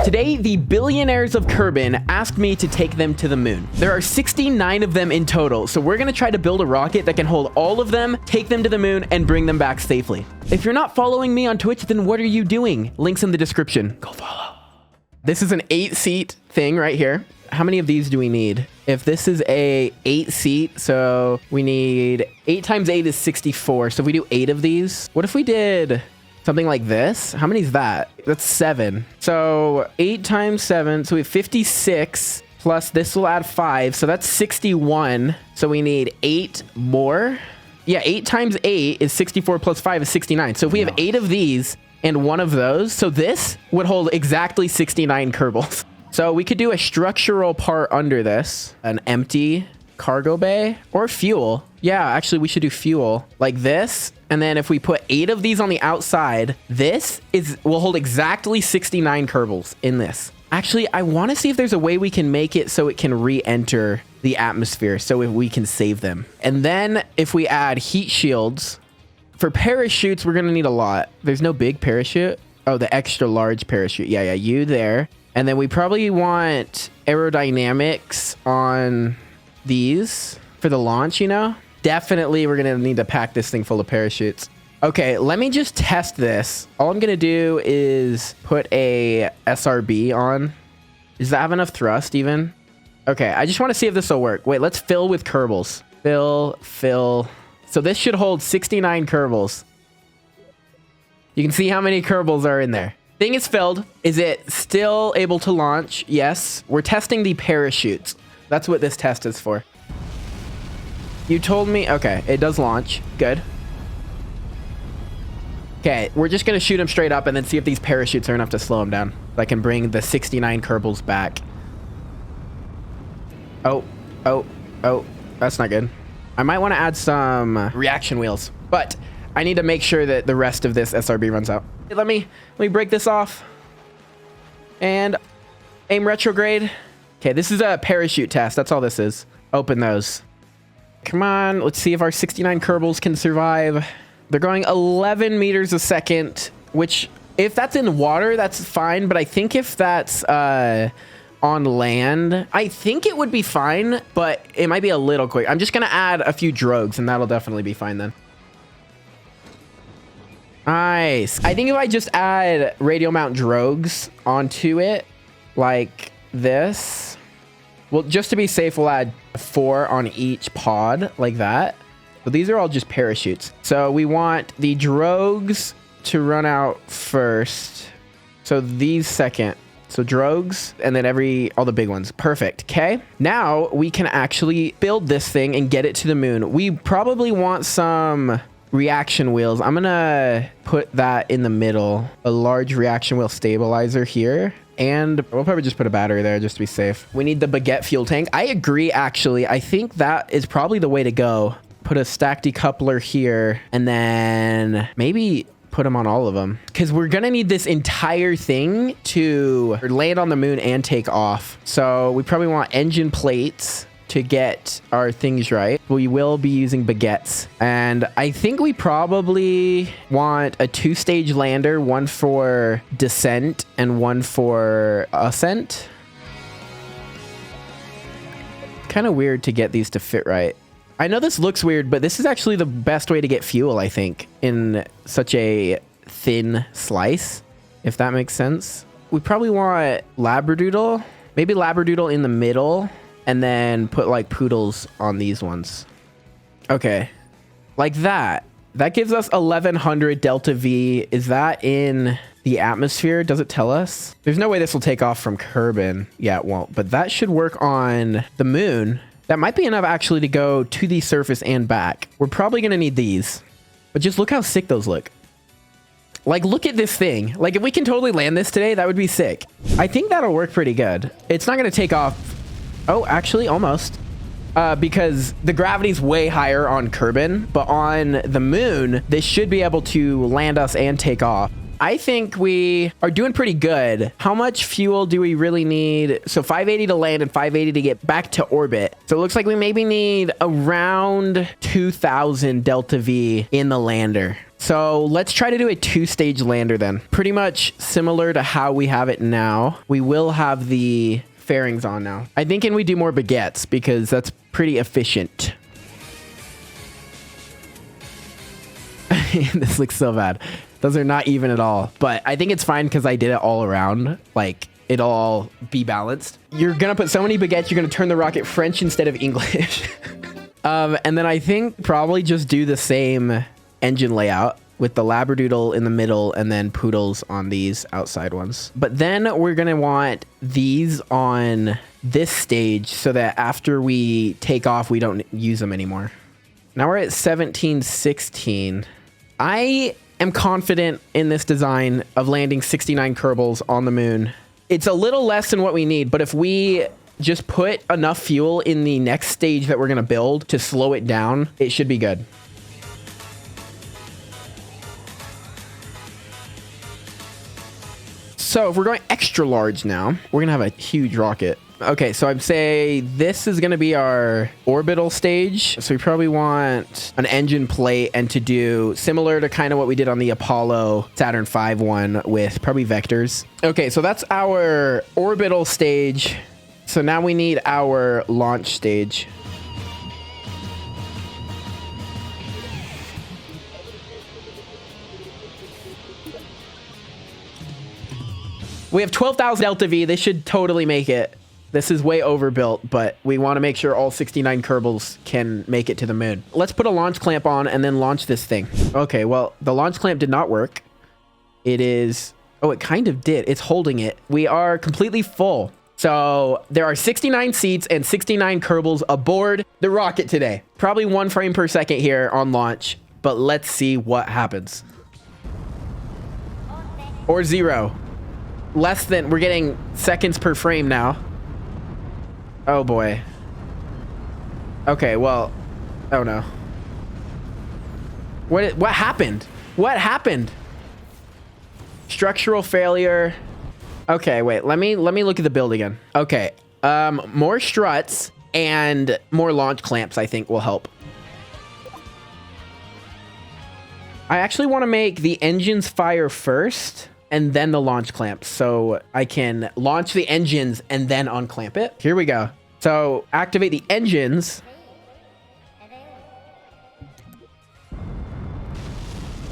Today, the billionaires of Kerbal asked me to take them to the moon. There are 69 of them in total, so we're gonna try to build a rocket that can hold all of them, take them to the moon, and bring them back safely. If you're not following me on Twitch, then what are you doing? Links in the description. Go follow. This is an 8-seat thing right here. How many of these do we need? If this is a 8-seat, so we need 8 times 8 is 64. So if we do 8 of these, what if we did something like this? How many is that? That's 7. So 8 times 7, so we have 56, plus this will add 5, so that's 61. So we need 8 more. Yeah, 8 times 8 is 64 plus 5 is 69. So if we have 8 of these and 1 of those, so this would hold exactly 69 Kerbals. So we could do a structural part under this, an empty cargo bay or fuel. Yeah, actually we should do fuel like this. And then if we put 8 of these on the outside, this will hold exactly 69 Kerbals in this. Actually, I want to see if there's a way we can make it so it can re-enter the atmosphere so if we can save them. And then if we add heat shields, for parachutes, we're going to need a lot. There's no big parachute. Oh, the extra large parachute. Yeah, you there. And then we probably want aerodynamics on these for the launch, you know? Definitely, we're going to need to pack this thing full of parachutes. Okay, let me just test this. All I'm going to do is put a SRB on. Does that have enough thrust even? Okay, I just want to see if this will work. Wait, let's fill with Kerbals. Fill. So this should hold 69 Kerbals. You can see how many Kerbals are in there. Thing is filled. Is it still able to launch? Yes. We're testing the parachutes. That's what this test is for. You told me. Okay, it does launch. Good. Okay, we're just going to shoot him straight up and then see if these parachutes are enough to slow him down. So I can bring the 69 Kerbals back. Oh. That's not good. I might want to add some reaction wheels, but I need to make sure that the rest of this SRB runs out. Let me break this off and aim retrograde. Okay, this is a parachute test. That's all this is. Open those. Come on, let's see if our 69 Kerbals can survive. They're going 11 meters a second, which if that's in water, that's fine. But I think if that's on land, I think it would be fine, but it might be a little quick. I'm just going to add a few drogues and that'll definitely be fine then. Nice. I think if I just add radial mount drogues onto it like this, well, just to be safe, we'll add 4 on each pod like that. But these are all just parachutes. So we want the drogues to run out first. So these second. So drogues and then all the big ones. Perfect. Okay. Now we can actually build this thing and get it to the moon. We probably want some reaction wheels. I'm gonna put that in the middle, a large reaction wheel stabilizer here, and we'll probably just put a battery there just to be safe. We need the baguette fuel tank. I agree, actually. I think that is probably the way to go. Put a stack decoupler here and then maybe put them on all of them because we're gonna need this entire thing to land on the moon and take off. So we probably want engine plates to get our things right. We will be using baguettes. And I think we probably want a 2-stage lander, 1 for descent and 1 for ascent. Kind of weird to get these to fit right. I know this looks weird, but this is actually the best way to get fuel, I think, in such a thin slice, if that makes sense. We probably want Labradoodle, maybe Labradoodle in the middle, and then put like poodles on these ones. Okay, like that. That gives us 1100 delta V. Is that in the atmosphere? Does it tell us? There's no way this will take off from Kerbal. Yeah, it won't, but that should work on the moon. That might be enough actually to go to the surface and back. We're probably gonna need these, but just look how sick those look. Like, look at this thing. Like, if we can totally land this today, that would be sick. I think that'll work pretty good. It's not gonna take off. Oh, actually, almost. Because the gravity's way higher on Kerbal, but on the moon, this should be able to land us and take off. I think we are doing pretty good. How much fuel do we really need? So 580 to land and 580 to get back to orbit. So it looks like we maybe need around 2000 delta V in the lander. So let's try to do a 2-stage lander then. Pretty much similar to how we have it now. We will have the fairings on now. I think can we do more baguettes because that's pretty efficient. This looks so bad. Those are not even at all. But I think it's fine because I did it all around. Like, it'll all be balanced. You're going to put so many baguettes, you're going to turn the rocket French instead of English. And then I think probably just do the same engine layout with the Labradoodle in the middle and then Poodles on these outside ones. But then we're going to want these on this stage so that after we take off, we don't use them anymore. Now we're at 1716. I am confident in this design of landing 69 Kerbals on the moon. It's a little less than what we need, but if we just put enough fuel in the next stage that we're going to build to slow it down, it should be good. So if we're going extra large now, we're going to have a huge rocket. Okay, so I'd say this is going to be our orbital stage. So we probably want an engine plate and to do similar to kind of what we did on the Apollo Saturn V one with probably vectors. Okay, so that's our orbital stage. So now we need our launch stage. We have 12,000 Delta V. This should totally make it. This is way overbuilt, but we want to make sure all 69 Kerbals can make it to the moon. Let's put a launch clamp on and then launch this thing. Okay, well, the launch clamp did not work. It is... Oh, it kind of did. It's holding it. We are completely full. So there are 69 seats and 69 Kerbals aboard the rocket today. Probably 1 frame per second here on launch, but let's see what happens. Or 0. Less than... We're getting seconds per frame now. Oh boy. Okay, well... Oh no. What happened? What happened? Structural failure. Okay, wait. Let me look at the build again. Okay. More struts and more launch clamps I think will help. I actually want to make the engines fire first and then the launch clamps so I can launch the engines and then unclamp it. Here we go. So activate the engines.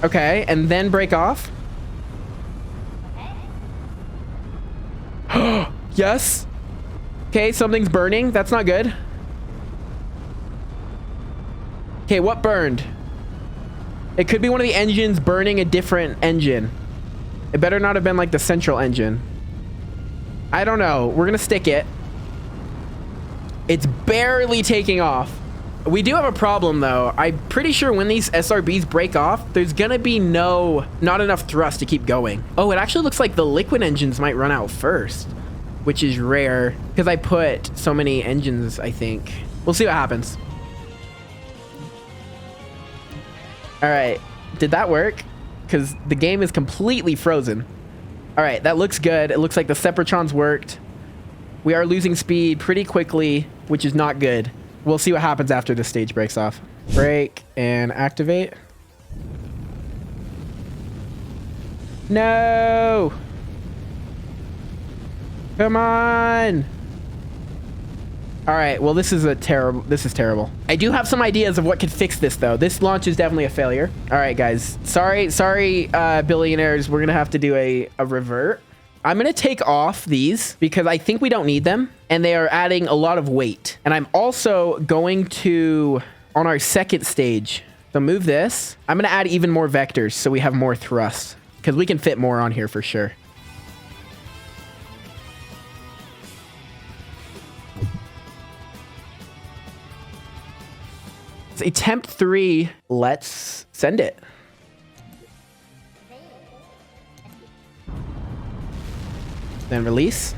Okay, and then break off. Yes. Okay, something's burning. That's not good. Okay, what burned? It could be one of the engines burning a different engine. It better not have been like the central engine. I don't know. We're gonna stick it. It's barely taking off. We do have a problem though. I'm pretty sure when these SRBs break off, there's gonna be not enough thrust to keep going. Oh, it actually looks like the liquid engines might run out first, which is rare because I put so many engines, I think. We'll see what happens. All right, did that work? Because the game is completely frozen. All right, that looks good. It looks like the Separatrons worked. We are losing speed pretty quickly, which is not good. We'll see what happens after the stage breaks off. Break and activate. No! Come on! All right, well, this is terrible. I do have some ideas of what could fix this, though. This launch is definitely a failure. All right, guys. Sorry, billionaires. We're going to have to do a revert. I'm going to take off these because I think we don't need them, and they are adding a lot of weight. And I'm also going to, on our second stage, so move this. I'm going to add even more vectors so we have more thrust because we can fit more on here for sure. It's attempt 3. Let's send it. Then release.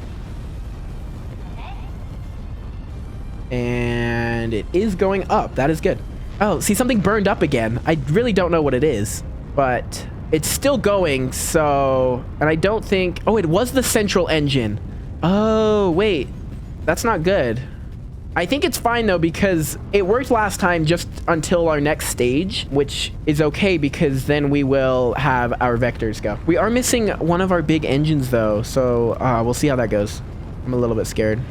And it is going up. That is good. Oh, see, something burned up again. I really don't know what it is, but it's still going. So, and I don't think, oh, it was the central engine. Oh, wait, that's not good. I think it's fine though, because it worked last time just until our next stage, which is okay because then we will have our vectors go. We are missing one of our big engines though, so we'll see how that goes. I'm a little bit scared.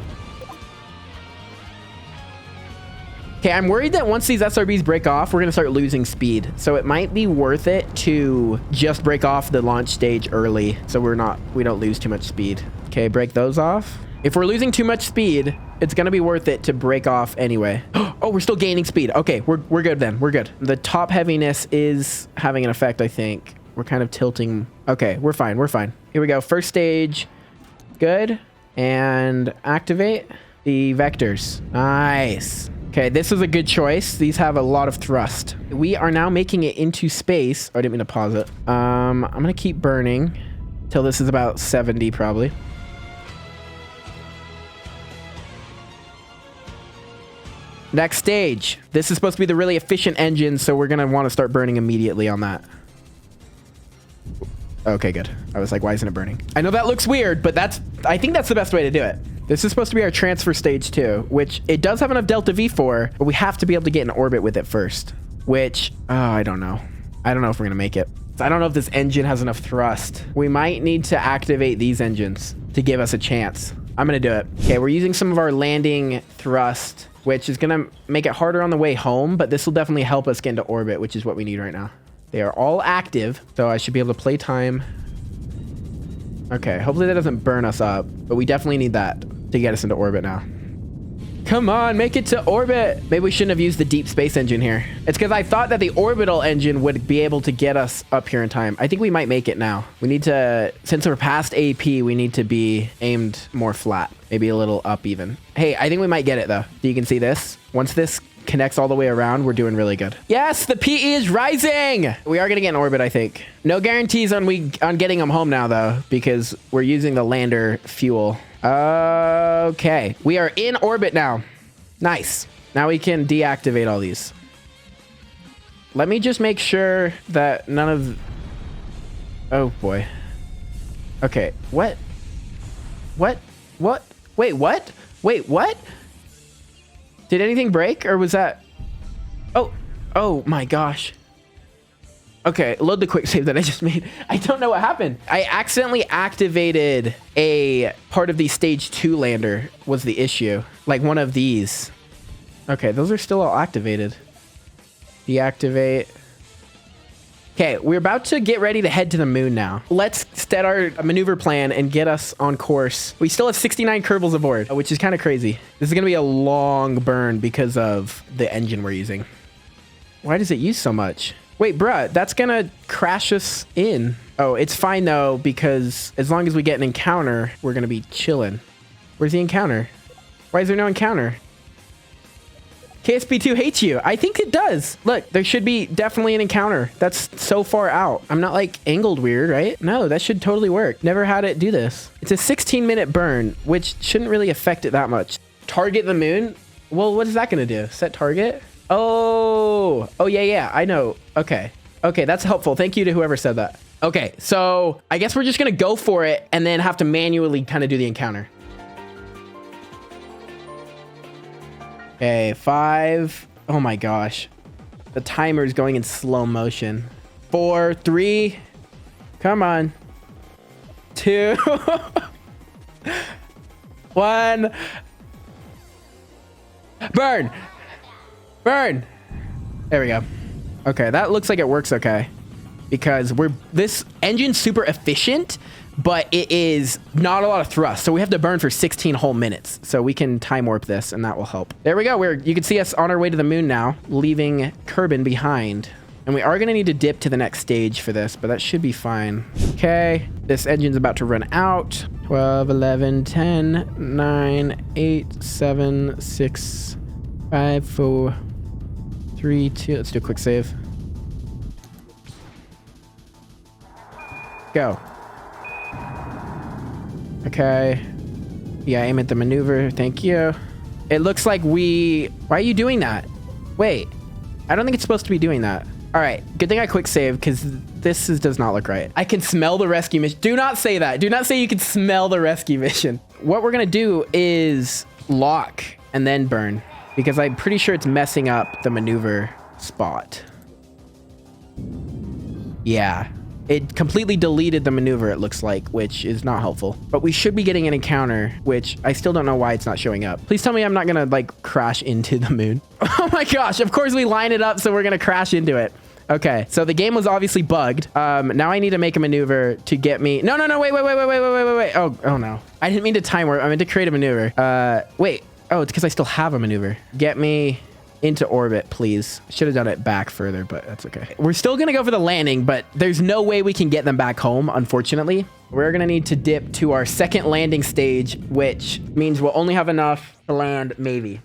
Okay, I'm worried that once these SRBs break off, we're gonna start losing speed. So it might be worth it to just break off the launch stage early so we don't lose too much speed. Okay, break those off. If we're losing too much speed, it's gonna be worth it to break off anyway. Oh, we're still gaining speed. Okay, we're good then. We're good. The top heaviness is having an effect, I think. We're kind of tilting. Okay, we're fine. We're fine. Here we go. First stage. Good. And activate the vectors. Nice. Okay, this is a good choice. These have a lot of thrust. We are now making it into space. Oh, I didn't mean to pause it. I'm gonna keep burning till this is about 70 probably. Next stage. This is supposed to be the really efficient engine, so we're gonna want to start burning immediately on that. Okay, good. I was like, why isn't it burning? I know that looks weird, but I think that's the best way to do it. This is supposed to be our transfer stage too, which it does have enough delta V for, but we have to be able to get in orbit with it first, which, I don't know. I don't know if we're gonna make it. I don't know if this engine has enough thrust. We might need to activate these engines to give us a chance. I'm gonna do it. Okay, we're using some of our landing thrust, which is gonna make it harder on the way home, but this will definitely help us get into orbit, which is what we need right now. They are all active, so I should be able to play time. Okay, hopefully that doesn't burn us up, but we definitely need that to get us into orbit now. Come on, make it to orbit. Maybe we shouldn't have used the deep space engine here. It's because I thought that the orbital engine would be able to get us up here in time. I think we might make it now. We need to, since we're past AP, we need to be aimed more flat, maybe a little up even. Hey, I think we might get it though. You can see this. Once this connects all the way around, we're doing really good. Yes, the PE is rising. We are gonna get in orbit, I think. No guarantees on getting them home now though, because we're using the lander fuel. Okay, we are in orbit now. Nice. Now we can deactivate all these. Let me just make sure that none of... Oh boy. Okay, what? What? Wait, what? Wait, what? Did anything break, or was that... Oh my gosh. Okay, load the quick save that I just made. I don't know what happened. I accidentally activated a part of the stage 2 lander was the issue. Like one of these. Okay, those are still all activated. Deactivate. Okay, we're about to get ready to head to the moon now. Let's set our maneuver plan and get us on course. We still have 69 Kerbals aboard, which is kind of crazy. This is gonna be a long burn because of the engine we're using. Why does it use so much? Wait, bruh, that's gonna crash us in. Oh, it's fine though, because as long as we get an encounter, we're gonna be chilling. Where's the encounter? Why is there no encounter? KSP2 hates you. I think it does. Look, there should be definitely an encounter. That's so far out. I'm not like angled weird, right? No, that should totally work. Never had it do this. It's a 16-minute burn, which shouldn't really affect it that much. Target the moon? Well, what is that gonna do? Set target? Oh, yeah, I know. Okay, that's helpful. Thank you to whoever said that. Okay, so I guess we're just gonna go for it and then have to manually kind of do the encounter. Okay, 5. Oh my gosh. The timer is going in slow motion. 4, 3. Come on. 2. 1. Burn. Burn. There we go. Okay, that looks like it works okay. Because this engine's super efficient, but it is not a lot of thrust. So we have to burn for 16 whole minutes. So we can time warp this and that will help. There we go. You can see us on our way to the moon now, leaving Kerbin behind. And we are going to need to dip to the next stage for this, but that should be fine. Okay, this engine's about to run out. 12, 11, 10, 9, 8, 7, 6, 5, 4, 3, 2. Let's do a quick save. Go. Okay. Yeah, aim at the maneuver. Thank you. It looks like why are you doing that? Wait, I don't think it's supposed to be doing that. All right, good thing I quick save because this does not look right. I can smell the rescue mission. Do not say that. Do not say you can smell the rescue mission. What we're gonna do is lock and then burn, because I'm pretty sure it's messing up the maneuver spot. Yeah, it completely deleted the maneuver, it looks like, which is not helpful. But we should be getting an encounter, which I still don't know why it's not showing up. Please tell me I'm not gonna like crash into the moon. Oh my gosh, of course we line it up so we're gonna crash into it. Okay, so the game was obviously bugged. Now I need to make a maneuver to get me... No, wait. Oh no. I didn't mean to time warp. I meant to create a maneuver. Wait. Oh, it's because I still have a maneuver. Get me into orbit, please. Should have done it back further, but that's okay. We're still gonna go for the landing, but there's no way we can get them back home, unfortunately. We're gonna need to dip to our second landing stage, which means we'll only have enough to land, maybe.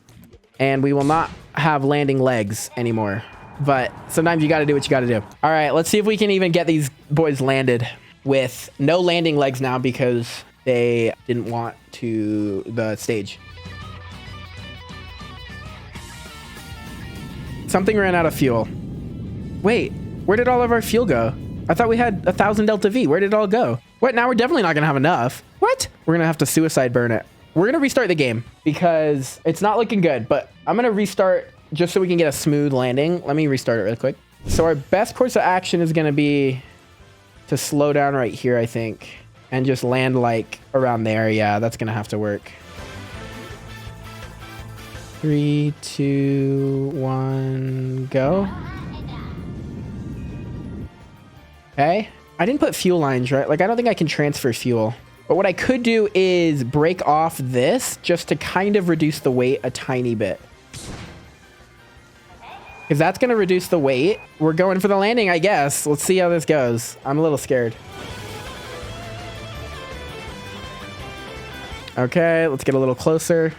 And we will not have landing legs anymore. But sometimes you got to do what you got to do. All right, let's see if we can even get these boys landed with no landing legs now because they didn't want to the stage. Something ran out of fuel. Wait, where did all of our fuel go? I thought we had 1,000 Delta V. Where did it all go? What? Now we're definitely not going to have enough. What? We're going to have to suicide burn it. We're going to restart the game because it's not looking good, but I'm going to restart just so we can get a smooth landing. Let me restart it real quick. So our best course of action is going to be to slow down right here, I think, and just land like around there. Yeah, that's going to have to work. 3, 2, 1, go. Okay. I didn't put fuel lines, right? Like, I don't think I can transfer fuel. But what I could do is break off this just to kind of reduce the weight a tiny bit. Because that's going to reduce the weight. We're going for the landing, I guess. Let's see how this goes. I'm a little scared. Okay, let's get a little closer.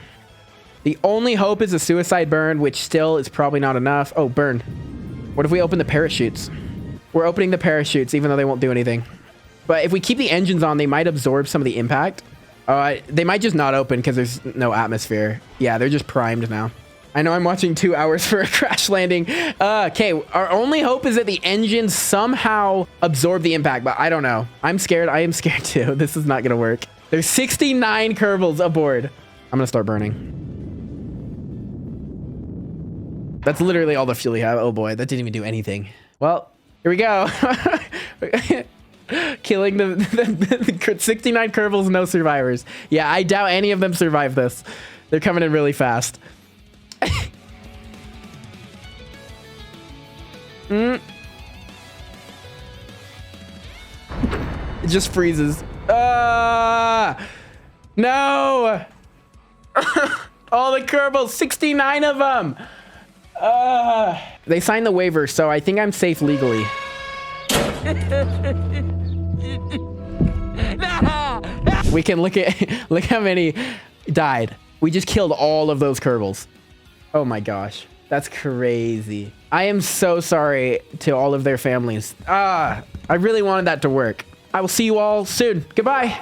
The only hope is a suicide burn, which still is probably not enough. Oh, burn. What if we open the parachutes? We're opening the parachutes, even though they won't do anything. But if we keep the engines on, they might absorb some of the impact. They might just not open because there's no atmosphere. Yeah, they're just primed now. I know I'm watching 2 hours for a crash landing. Okay, our only hope is that the engines somehow absorb the impact, but I don't know. I'm scared. I am scared too. This is not going to work. There's 69 Kerbals aboard. I'm going to start burning. That's literally all the fuel we have. Oh boy, that didn't even do anything. Well, here we go. Killing the 69 Kerbals, no survivors. Yeah, I doubt any of them survive this. They're coming in really fast. It just freezes. No. All the Kerbals, 69 of them. They signed the waiver, so I think I'm safe legally. We can look how many died. We just killed all of those Kerbals. Oh my gosh. That's crazy. I am so sorry to all of their families. I really wanted that to work. I will see you all soon. Goodbye.